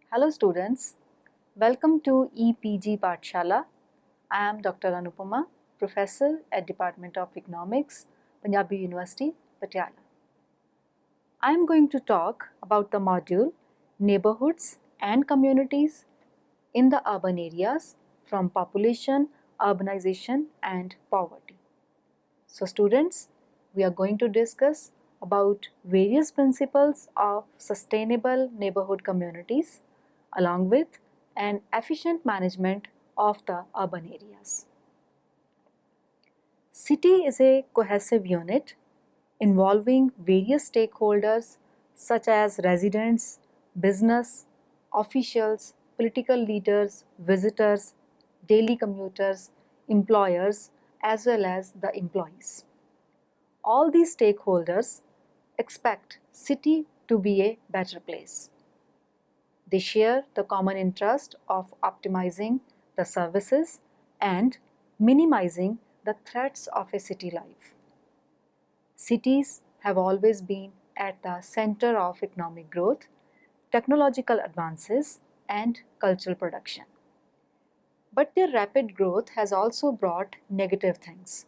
Hello students, welcome to EPG Pathshala. I am Dr. Anupama, Professor at Department of Economics, Punjabi University, Patiala. I am going to talk about the module Neighborhoods and Communities in the Urban Areas from Population, Urbanization and Poverty. So students, we are going to discuss about various principles of sustainable neighborhood communities along with an efficient management of the urban areas. City is a cohesive unit involving various stakeholders such as residents, business, officials, political leaders, visitors, daily commuters, employers, as well as the employees. All these stakeholders expect city to be a better place. They share the common interest of optimizing the services and minimizing the threats of a city life. Cities have always been at the center of economic growth, technological advances, and cultural production. But their rapid growth has also brought negative things.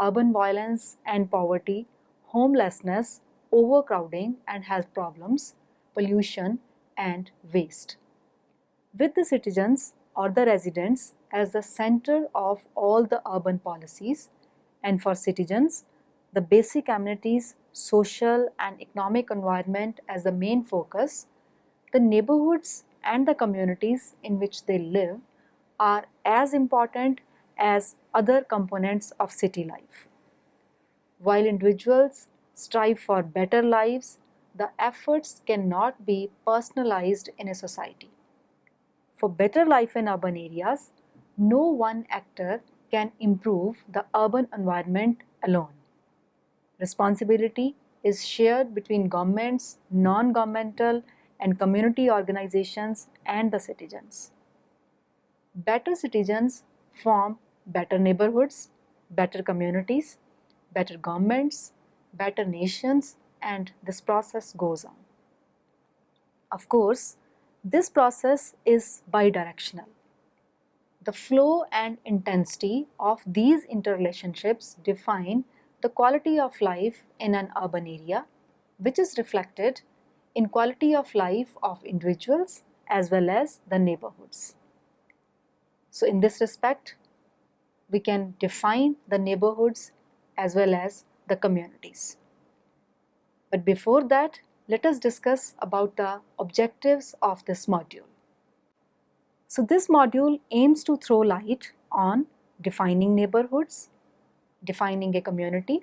Urban violence and poverty, homelessness, overcrowding and health problems, pollution, and waste. With the citizens or the residents as the center of all the urban policies, and for citizens, the basic amenities, social and economic environment as the main focus, the neighborhoods and the communities in which they live are as important as other components of city life. While individuals strive for better lives, the efforts cannot be personalized in a society. For better life in urban areas, no one actor can improve the urban environment alone. Responsibility is shared between governments, non-governmental and community organizations and the citizens. Better citizens form better neighborhoods, better communities, better governments, better nations, and this process goes on. Of course, this process is bidirectional. The flow and intensity of these interrelationships define the quality of life in an urban area, which is reflected in quality of life of individuals as well as the neighborhoods. So in this respect, we can define the neighborhoods as well as the communities. But before that, let us discuss about the objectives of this module. So this module aims to throw light on defining neighborhoods, defining a community,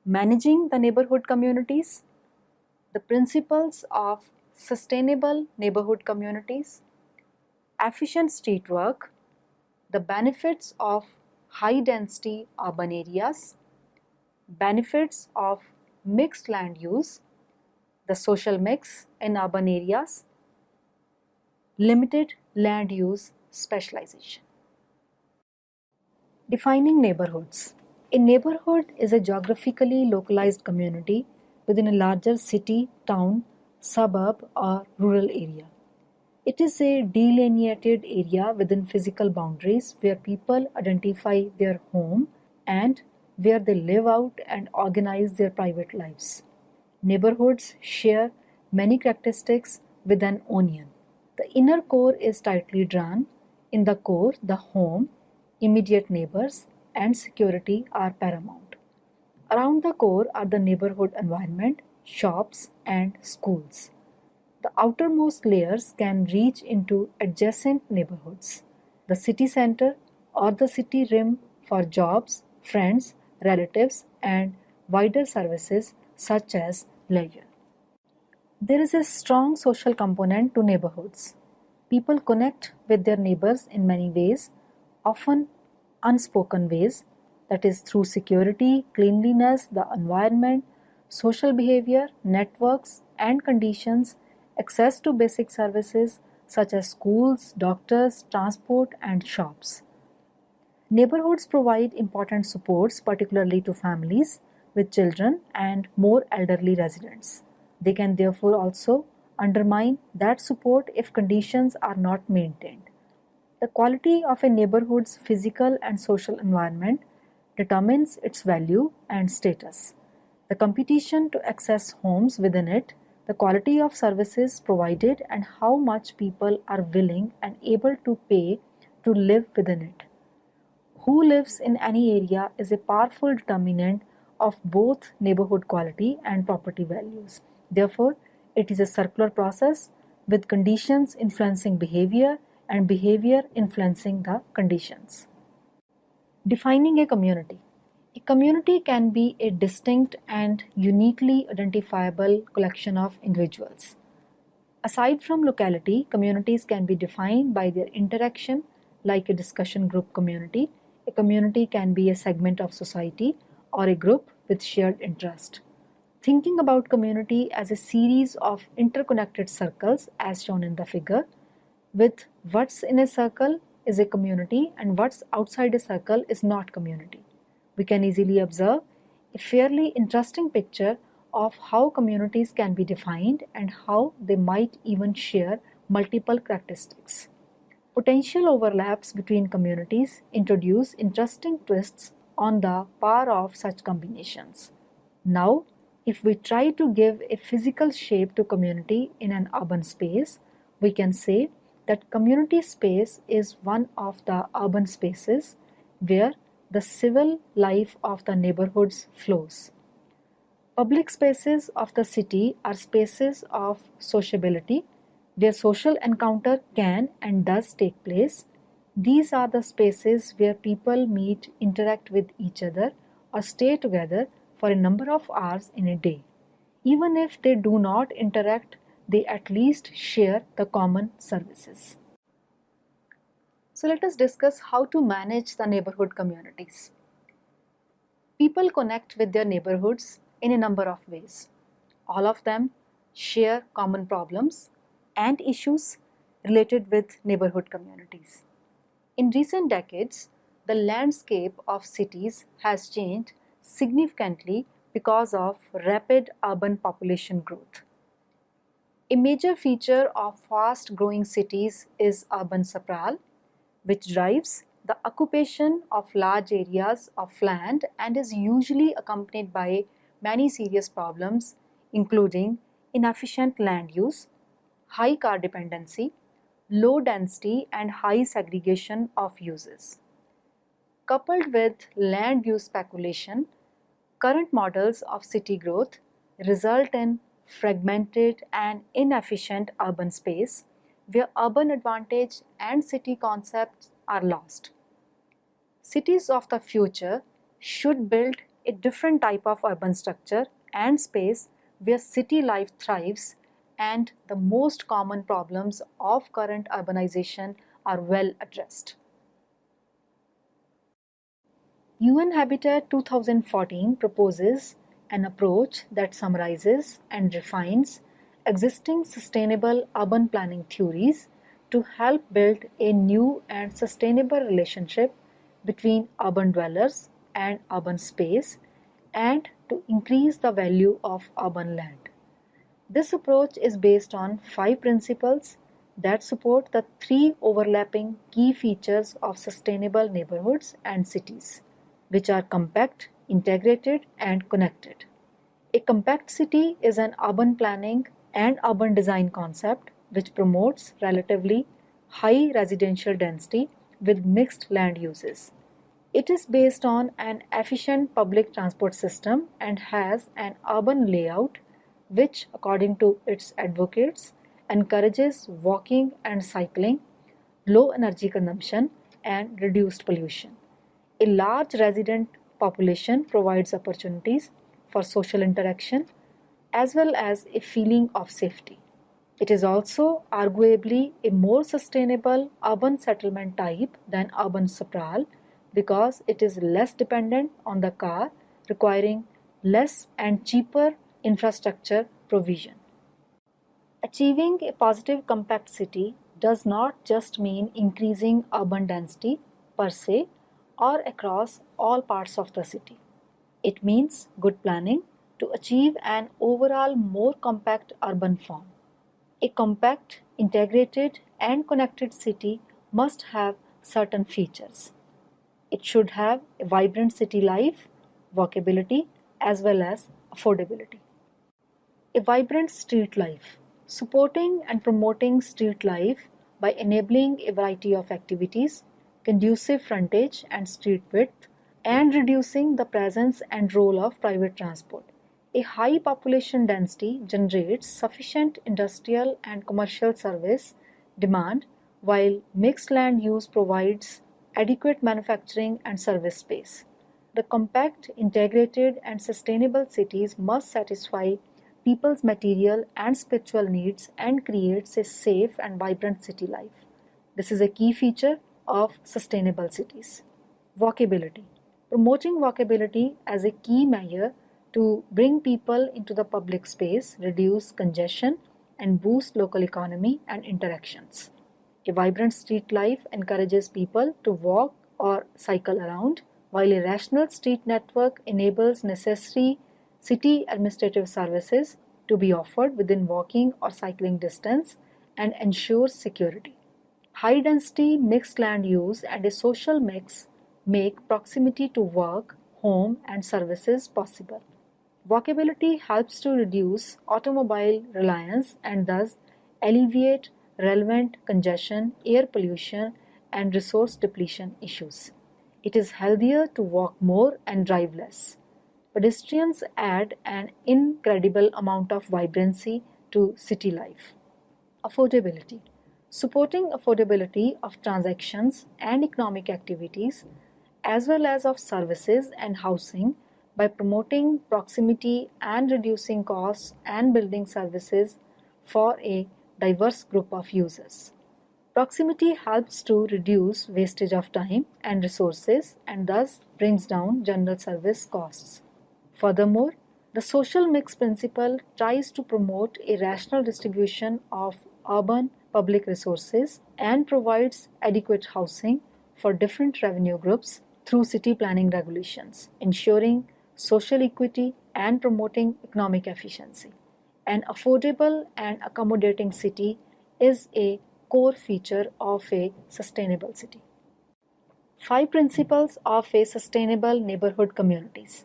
managing the neighborhood communities, the principles of sustainable neighborhood communities, efficient street work, the benefits of high density urban areas, benefits of mixed land use, the social mix in urban areas, limited land use specialization. Defining neighborhoods. A neighborhood is a geographically localized community within a larger city, town, suburb, or rural area. It is a delineated area within physical boundaries where people identify their home and where they live out and organize their private lives. Neighborhoods share many characteristics with an onion. The inner core is tightly drawn. In the core, the home, immediate neighbors, and security are paramount. Around the core are the neighborhood environment, shops, and schools. The outermost layers can reach into adjacent neighborhoods, the city center or the city rim for jobs, friends, relatives, and wider services such as leisure. There is a strong social component to neighborhoods. People connect with their neighbors in many ways, often unspoken ways, that is through security, cleanliness, the environment, social behavior, networks, and conditions, access to basic services such as schools, doctors, transport, and shops. Neighborhoods provide important supports, particularly to families with children and more elderly residents. They can therefore also undermine that support if conditions are not maintained. The quality of a neighborhood's physical and social environment determines its value and status. The competition to access homes within it, the quality of services provided, and how much people are willing and able to pay to live within it. Who lives in any area is a powerful determinant of both neighborhood quality and property values. Therefore, it is a circular process with conditions influencing behavior and behavior influencing the conditions. Defining a community. A community can be a distinct and uniquely identifiable collection of individuals. Aside from locality, communities can be defined by their interaction, like a discussion group community. A community can be a segment of society or a group with shared interest. Thinking about community as a series of interconnected circles, as shown in the figure, with what's in a circle is a community and what's outside a circle is not community. We can easily observe a fairly interesting picture of how communities can be defined and how they might even share multiple characteristics. Potential overlaps between communities introduce interesting twists on the power of such combinations. Now, if we try to give a physical shape to community in an urban space, we can say that community space is one of the urban spaces where the civil life of the neighborhoods flows. Public spaces of the city are spaces of sociability where social encounter can and does take place. These are the spaces where people meet, interact with each other, or stay together for a number of hours in a day. Even if they do not interact, they at least share the common services. So let us discuss how to manage the neighborhood communities. People connect with their neighborhoods in a number of ways. All of them share common problems and issues related with neighborhood communities. In recent decades, the landscape of cities has changed significantly because of rapid urban population growth. A major feature of fast growing cities is urban sprawl, which drives the occupation of large areas of land and is usually accompanied by many serious problems, including inefficient land use, high car dependency, low density, and high segregation of uses. Coupled with land use speculation, current models of city growth result in fragmented and inefficient urban space where urban advantage and city concepts are lost. Cities of the future should build a different type of urban structure and space where city life thrives and the most common problems of current urbanization are well addressed. UN Habitat 2014 proposes an approach that summarizes and refines existing sustainable urban planning theories to help build a new and sustainable relationship between urban dwellers and urban space and to increase the value of urban land. This approach is based on 5 principles that support the 3 overlapping key features of sustainable neighborhoods and cities, which are compact, integrated, and connected. A compact city is an urban planning and urban design concept which promotes relatively high residential density with mixed land uses. It is based on an efficient public transport system and has an urban layout which, according to its advocates, encourages walking and cycling, low energy consumption, and reduced pollution. A large resident population provides opportunities for social interaction as well as a feeling of safety. It is also arguably a more sustainable urban settlement type than urban sprawl because it is less dependent on the car, requiring less and cheaper infrastructure provision. Achieving a positive compact city does not just mean increasing urban density per se or across all parts of the city. It means good planning to achieve an overall more compact urban form. A compact, integrated, and connected city must have certain features. It should have a vibrant city life, walkability, as well as affordability. A vibrant street life. Supporting and promoting street life by enabling a variety of activities, conducive frontage and street width, and reducing the presence and role of private transport. A high population density generates sufficient industrial and commercial service demand, while mixed land use provides adequate manufacturing and service space. The compact, integrated, and sustainable cities must satisfy people's material and spiritual needs and creates a safe and vibrant city life. This is a key feature of sustainable cities. Walkability. Promoting walkability as a key measure to bring people into the public space, reduce congestion, and boost local economy and interactions. A vibrant street life encourages people to walk or cycle around, while a rational street network enables necessary city administrative services to be offered within walking or cycling distance and ensures security. High density mixed land use and a social mix make proximity to work, home, and services possible. Walkability helps to reduce automobile reliance and thus alleviate relevant congestion, air pollution, and resource depletion issues. It is healthier to walk more and drive less. Pedestrians add an incredible amount of vibrancy to city life. Affordability. Supporting affordability of transactions and economic activities, as well as of services and housing, by promoting proximity and reducing costs and building services for a diverse group of users. Proximity helps to reduce wastage of time and resources and thus brings down general service costs. Furthermore, the social mix principle tries to promote a rational distribution of urban public resources and provides adequate housing for different revenue groups through city planning regulations, ensuring social equity and promoting economic efficiency. An affordable and accommodating city is a core feature of a sustainable city. 5 principles of a sustainable neighborhood communities.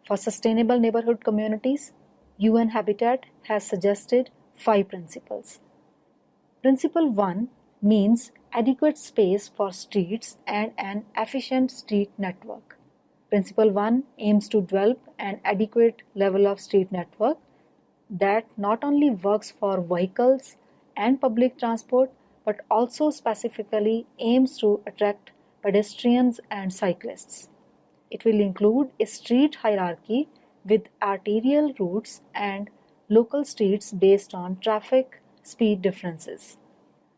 For sustainable neighborhood communities, UN Habitat has suggested 5 principles. Principle 1 means adequate space for streets and an efficient street network. Principle 1 aims to develop an adequate level of street network that not only works for vehicles and public transport but also specifically aims to attract pedestrians and cyclists. It will include a street hierarchy with arterial routes and local streets based on traffic speed differences.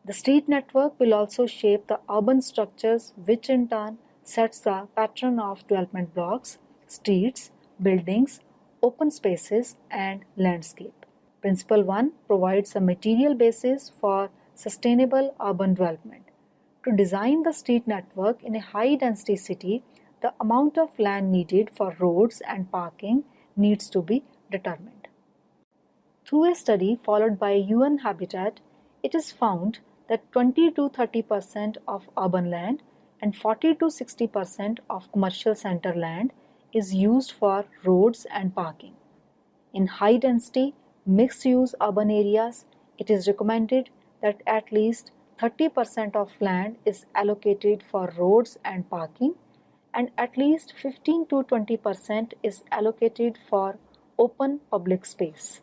The street network will also shape the urban structures, which in turn sets the pattern of development blocks, streets, buildings, open spaces, and landscape. Principle 1 provides a material basis for sustainable urban development. To design the street network in a high-density city, the amount of land needed for roads and parking needs to be determined. Through a study followed by UN Habitat, it is found that 20 to 30% of urban land and 40 to 60% of commercial center land is used for roads and parking. In high-density, mixed-use urban areas, it is recommended that at least 30% of land is allocated for roads and parking, and at least 15 to 20% is allocated for open public space.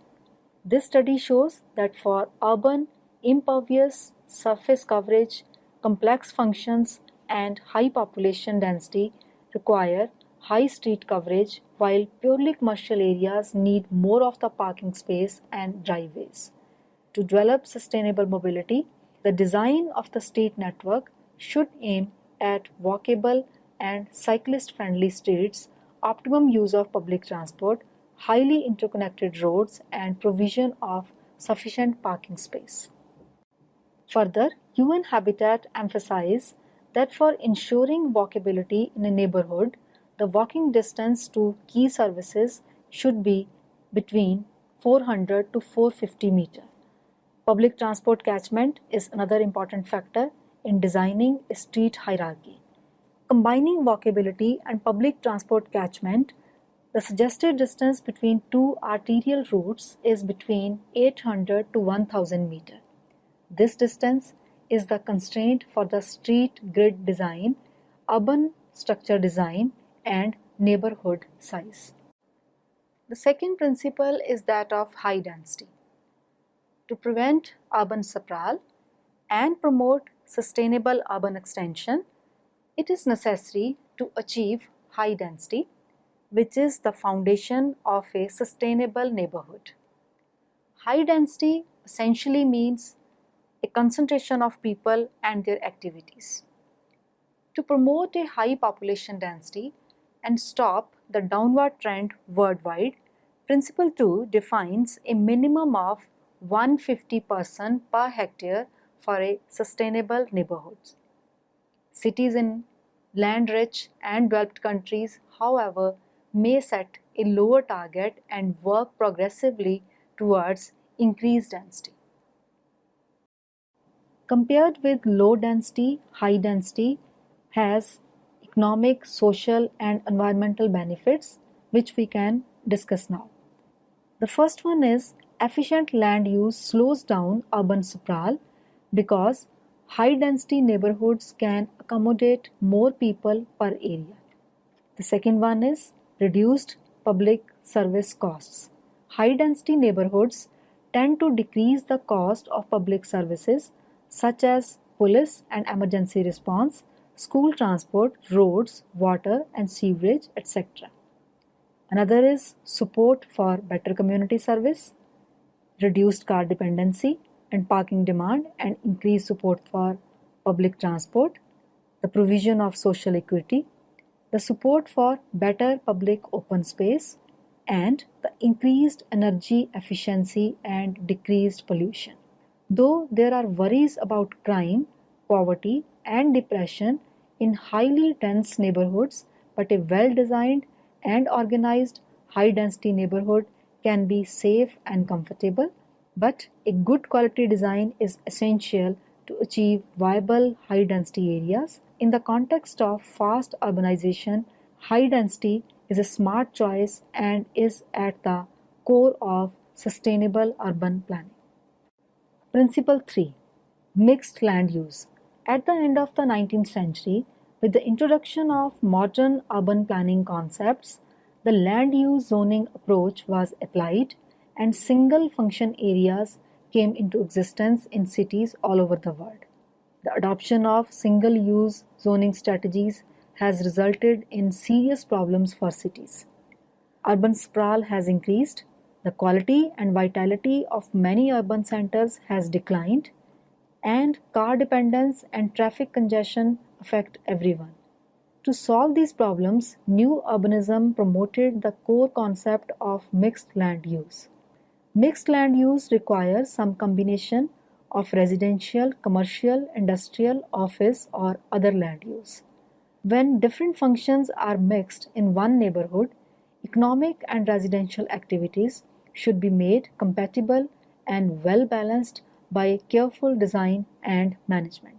This study shows that for urban, impervious surface coverage, complex functions, and high population density require high street coverage, while purely commercial areas need more of the parking space and driveways. To develop sustainable mobility, the design of the street network should aim at walkable and cyclist-friendly streets, optimum use of public transport, highly interconnected roads, and provision of sufficient parking space. Further, UN Habitat emphasizes that for ensuring walkability in a neighborhood, the walking distance to key services should be between 400 to 450 meters. Public transport catchment is another important factor in designing a street hierarchy. Combining walkability and public transport catchment, the suggested distance between two arterial routes is between 800 to 1000 meters. This distance is the constraint for the street grid design, urban structure design, and neighborhood size. The second principle is that of high density. To prevent urban sprawl and promote sustainable urban extension, it is necessary to achieve high density, which is the foundation of a sustainable neighborhood. High density essentially means a concentration of people and their activities. To promote a high population density and stop the downward trend worldwide, Principle 2 defines a minimum of 150 persons per hectare for a sustainable neighborhood. Cities in land-rich and developed countries, however, may set a lower target and work progressively towards increased density. Compared with low density, high density has economic, social, and environmental benefits, which we can discuss now. The first one is efficient land use slows down urban sprawl because high density neighborhoods can accommodate more people per area. The second one is reduced public service costs. High density neighborhoods tend to decrease the cost of public services such as police and emergency response, school transport, roads, water and sewerage, etc. Another is support for better community service, reduced car dependency and parking demand, and increased support for public transport, the provision of social equity, the support for better public open space, and the increased energy efficiency and decreased pollution. Though there are worries about crime, poverty, and depression in highly dense neighborhoods, but a well-designed and organized high-density neighborhood can be safe and comfortable, but a good quality design is essential to achieve viable high-density areas. In the context of fast urbanization, high density is a smart choice and is at the core of sustainable urban planning. Principle 3. Mixed land use. At the end of the 19th century, with the introduction of modern urban planning concepts, the land use zoning approach was applied and single function areas came into existence in cities all over the world. The adoption of single use zoning strategies has resulted in serious problems for cities. Urban sprawl has increased, the quality and vitality of many urban centers has declined, and car dependence and traffic congestion affect everyone. To solve these problems, new urbanism promoted the core concept of mixed land use. Mixed land use requires some combination of residential, commercial, industrial, office, or other land use. When different functions are mixed in one neighborhood, economic and residential activities should be made compatible and well balanced by careful design and management.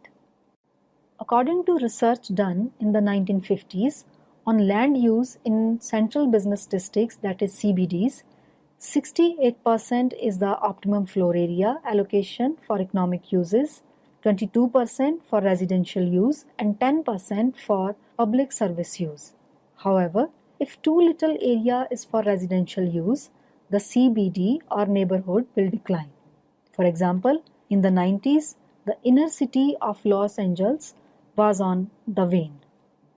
According to research done in the 1950s on land use in central business districts, that is CBDs, 68% is the optimum floor area allocation for economic uses, 22% for residential use, and 10% for public service use. However, if too little area is for residential use, the CBD or neighborhood will decline. For example, in the 90s, the inner city of Los Angeles was on the wane.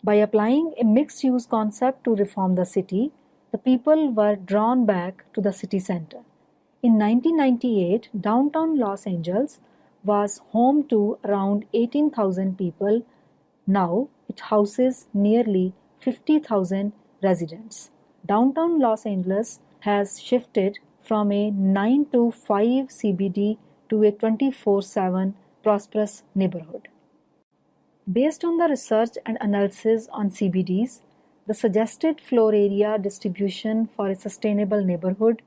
By applying a mixed-use concept to reform the city, the people were drawn back to the city center. In 1998, downtown Los Angeles was home to around 18,000 people. Now it houses nearly 50,000 residents. Downtown Los Angeles has shifted from a 9 to 5 CBD to a 24/7 prosperous neighborhood. Based on the research and analysis on CBDs, the suggested floor area distribution for a sustainable neighborhood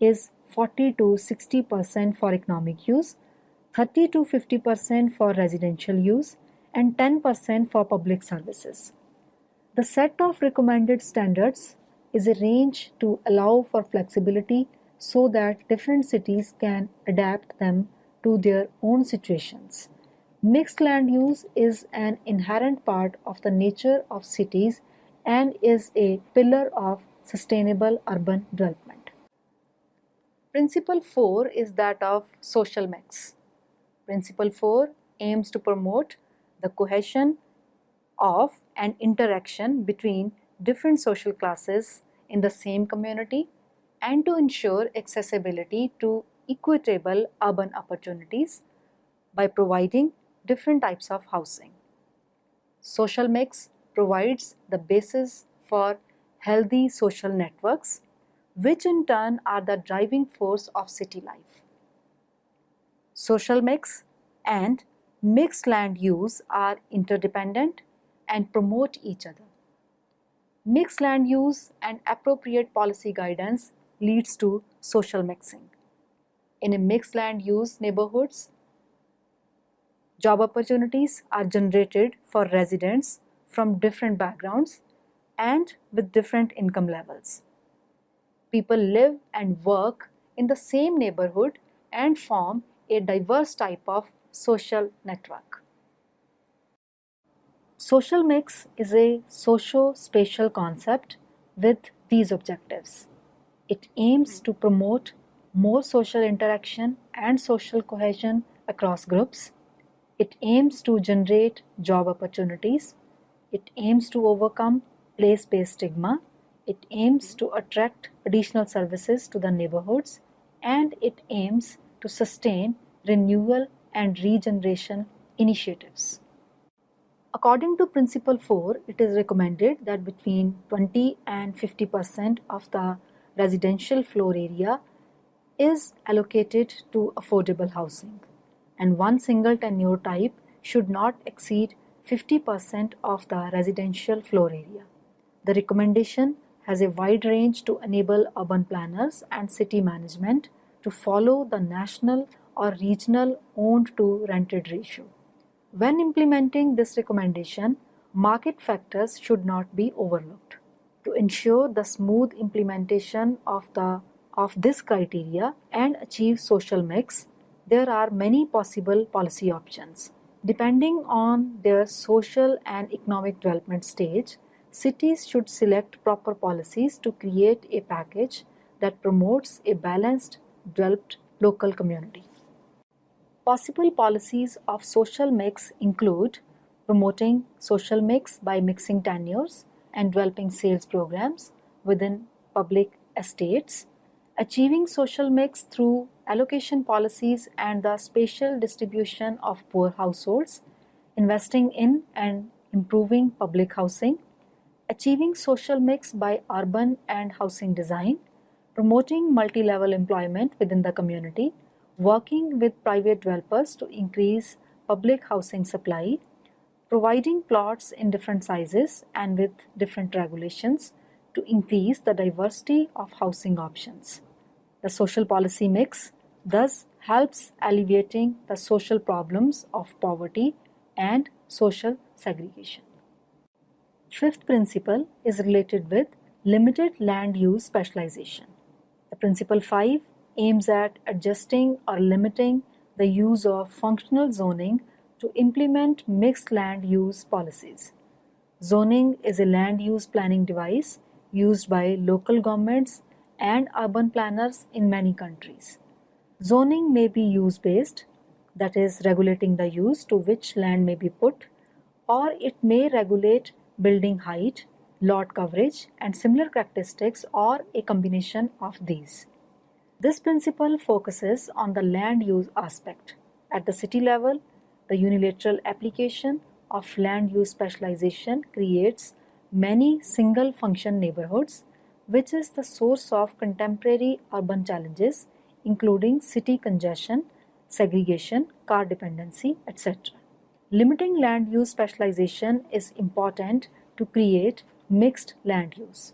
is 40 to 60% for economic use, 30 to 50% for residential use, and 10% for public services. The set of recommended standards is a range to allow for flexibility so that different cities can adapt them to their own situations. Mixed land use is an inherent part of the nature of cities and is a pillar of sustainable urban development. Principle 4 is that of social mix. Principle 4 aims to promote the cohesion of and interaction between different social classes in the same community and to ensure accessibility to equitable urban opportunities by providing different types of housing. Social mix provides the basis for healthy social networks, which in turn are the driving force of city life. Social mix and mixed land use are interdependent and promote each other. Mixed land use and appropriate policy guidance leads to social mixing. In a mixed land use neighborhoods, job opportunities are generated for residents from different backgrounds and with different income levels. People live and work in the same neighborhood and form a diverse type of social network. Social mix is a socio-spatial concept with these objectives. It aims to promote more social interaction and social cohesion across groups. It aims to generate job opportunities. It aims to overcome place-based stigma. It aims to attract additional services to the neighborhoods, and it aims to sustain renewal and regeneration initiatives. According to Principle 4, it is recommended that between 20 and 50% of the residential floor area is allocated to affordable housing, and one single tenure type should not exceed 50% of the residential floor area. The recommendation has a wide range to enable urban planners and city management to follow the national or regional owned to rented ratio. When implementing this recommendation, market factors should not be overlooked. To ensure the smooth implementation of this criteria and achieve social mix, there are many possible policy options. Depending on their social and economic development stage, cities should select proper policies to create a package that promotes a balanced, developed local community. Possible policies of social mix include promoting social mix by mixing tenures and developing sales programs within public estates, achieving social mix through allocation policies and the spatial distribution of poor households, investing in and improving public housing, achieving social mix by urban and housing design, promoting multi-level employment within the community, working with private developers to increase public housing supply, providing plots in different sizes and with different regulations to increase the diversity of housing options. The social policy mix thus helps alleviating the social problems of poverty and social segregation. Fifth principle is related with limited land use specialization. The principle 5 aims at adjusting or limiting the use of functional zoning to implement mixed land use policies. Zoning is a land use planning device used by local governments and urban planners in many countries. Zoning may be use-based, that is, regulating the use to which land may be put, or it may regulate building height, lot coverage, and similar characteristics, or a combination of these. This principle focuses on the land use aspect. At the city level, the unilateral application of land use specialization creates many single function neighborhoods, which is the source of contemporary urban challenges, including city congestion, segregation, car dependency, etc. Limiting land use specialization is important to create mixed land use.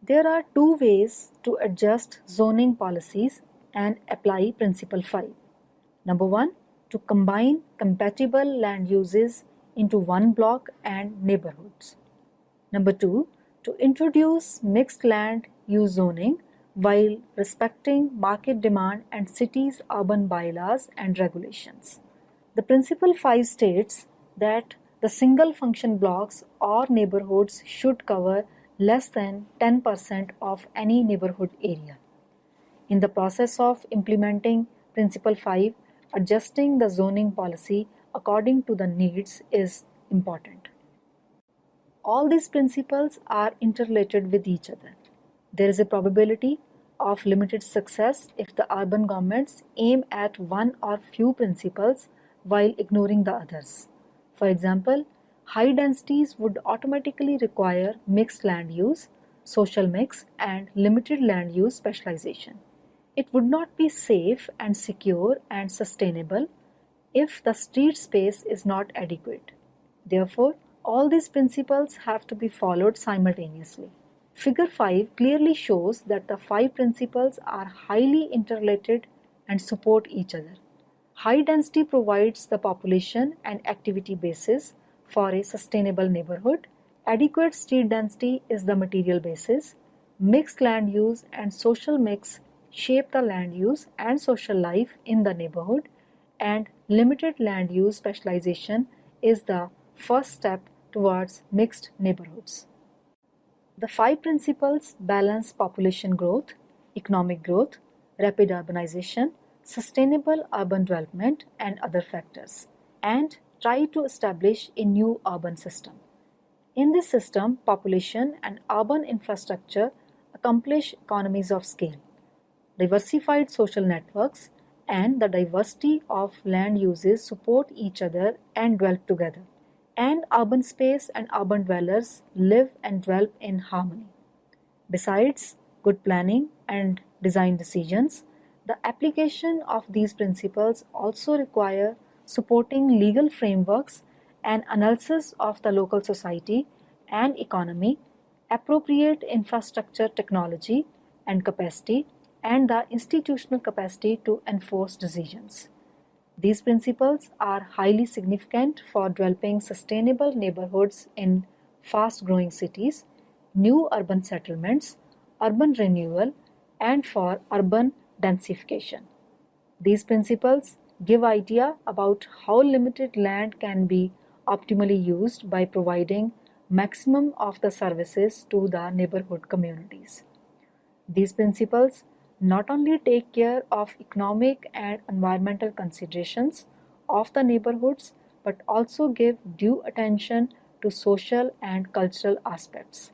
There are two ways to adjust zoning policies and apply Principle 5. Number one, to combine compatible land uses into one block and neighborhoods. Number two, to introduce mixed land use zoning while respecting market demand and cities' urban bylaws and regulations. The Principle 5 states that the single function blocks or neighborhoods should cover less than 10% of any neighborhood area. In the process of implementing Principle 5, adjusting the zoning policy according to the needs is important. All these principles are interrelated with each other. There is a probability of limited success if the urban governments aim at one or few principles while ignoring the others. For example, high densities would automatically require mixed land use, social mix, and limited land use specialization. It would not be safe and secure and sustainable if the street space is not adequate. Therefore, all these principles have to be followed simultaneously. Figure 5 clearly shows that the 5 principles are highly interrelated and support each other. High density provides the population and activity basis for a sustainable neighborhood. Adequate street density is the material basis. Mixed land use and social mix shape the land use and social life in the neighborhood, and limited land use specialization is the first step towards mixed neighborhoods. The 5 principles balance population growth, economic growth, rapid urbanization, sustainable urban development, and other factors, and try to establish a new urban system. In this system, population and urban infrastructure accomplish economies of scale. Diversified social networks and the diversity of land uses support each other and develop together. And urban space and urban dwellers live and develop in harmony. Besides good planning and design decisions, the application of these principles also require supporting legal frameworks and analysis of the local society and economy, appropriate infrastructure technology and capacity, and the institutional capacity to enforce decisions. These principles are highly significant for developing sustainable neighborhoods in fast-growing cities, new urban settlements, urban renewal, and for urban densification. These principles give idea about how limited land can be optimally used by providing maximum of the services to the neighborhood communities. These principles not only take care of economic and environmental considerations of the neighborhoods, but also give due attention to social and cultural aspects.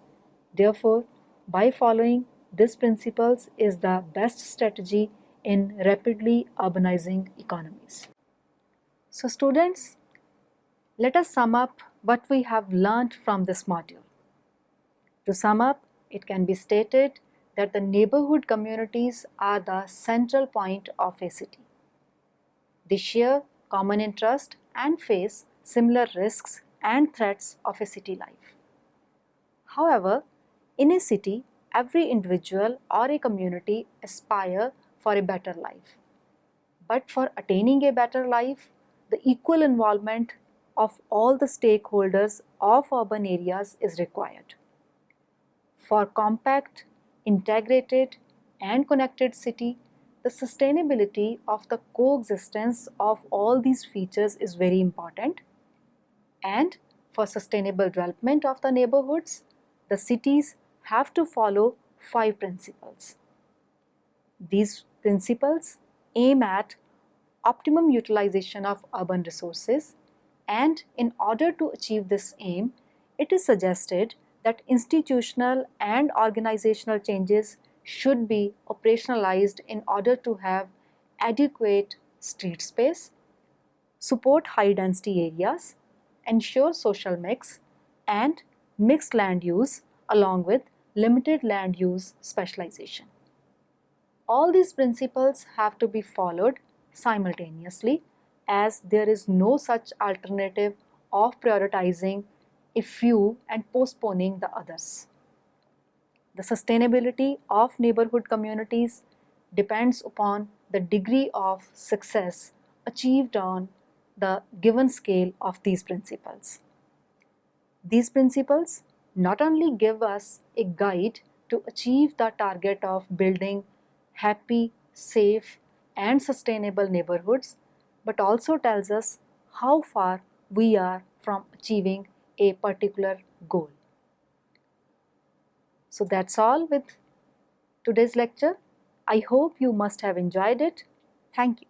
Therefore, by following these principles is the best strategy in rapidly urbanizing economies. So students, let us sum up what we have learned from this module. To sum up, it can be stated that the neighborhood communities are the central point of a city. They share common interest and face similar risks and threats of a city life. However, in a city, every individual or a community aspire for a better life. But for attaining a better life, the equal involvement of all the stakeholders of urban areas is required. For compact, integrated, and connected city, the sustainability of the coexistence of all these features is very important. And for sustainable development of the neighborhoods, the cities have to follow 5 principles. These principles aim at optimum utilization of urban resources, and in order to achieve this aim, it is suggested that institutional and organizational changes should be operationalized in order to have adequate street space, support high density areas, ensure social mix, and mixed land use along with limited land use specialization. All these principles have to be followed simultaneously, as there is no such alternative of prioritizing a few and postponing the others. The sustainability of neighborhood communities depends upon the degree of success achieved on the given scale of these principles. These principles not only give us a guide to achieve the target of building happy, safe, and sustainable neighborhoods, but also tells us how far we are from achieving a particular goal. So that's all with today's lecture. I hope you must have enjoyed it. Thank you.